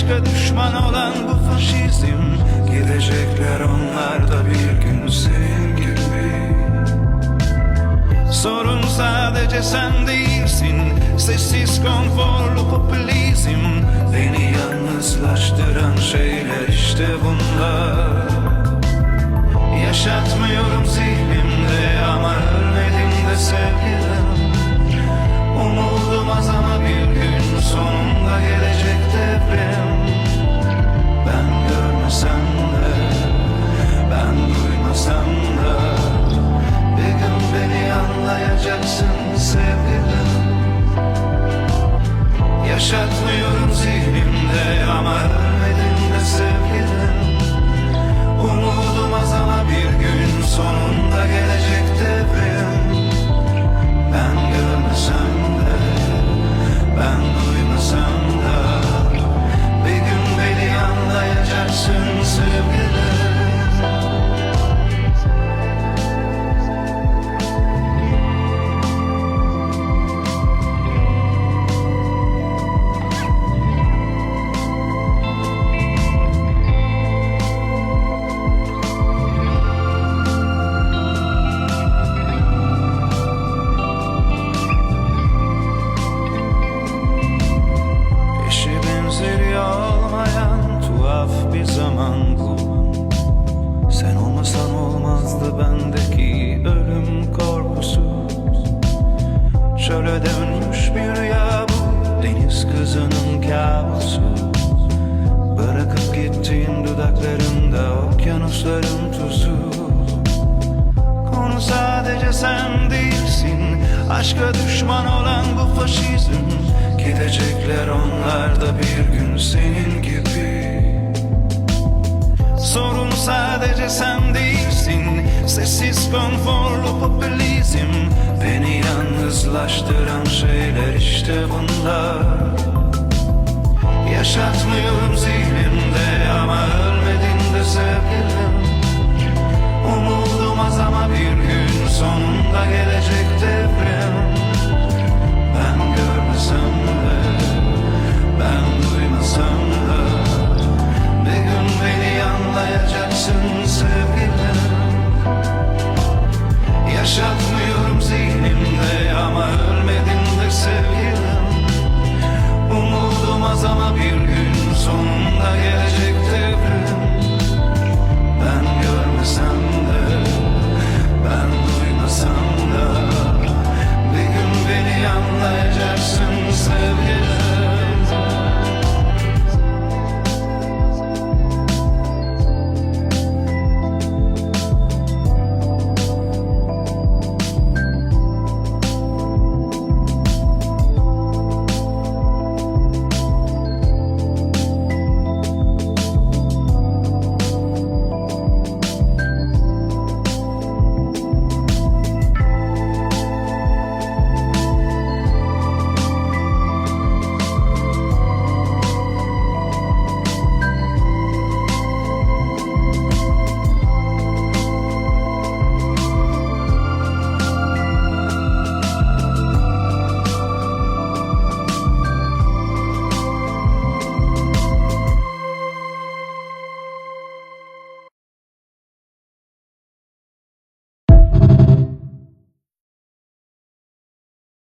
Aşka düşman olan bu faşizm, gidecekler onlar da bir gün senin gibi. Sorun sadece sen değilsin, sessiz konforlu popülizm. Beni yalnızlaştıran şeyler işte bunlar. Yaşatmıyorum zihnimde ama ölmedim de sevgilim. Umudum az ama bir gün sonunda gelecek devrim. Ben görmesem de, ben duymasam da, bir gün beni anlayacaksın sevgilim. Yaşatmıyorum zihnimde ama ölmedim de sevgilim. Umudum az ama bir gün sonunda gelecek devrim. Ben görmesem de, ben duymasam da, bir gün beni anlayacaksın sevgilim. Bir zaman bu, sen olmasan olmazdı bendeki ölüm korkusu. Çöle dönmüş bir rüya bu, deniz kızının kabusu. Bırakıp gittiğin dudaklarında okyanusların tuzu. Konu sadece sen değilsin, aşka düşman olan bu faşizm. Gidecekler onlar da bir gün senin gibi. Sorun sadece sen değilsin, sessiz konforlu popülizm. Beni yalnızlaştıran şeyler işte bunlar. Yaşatmıyorum zihnimde ama ölmedim de sevgilim. Umudum az ama bir gün sonunda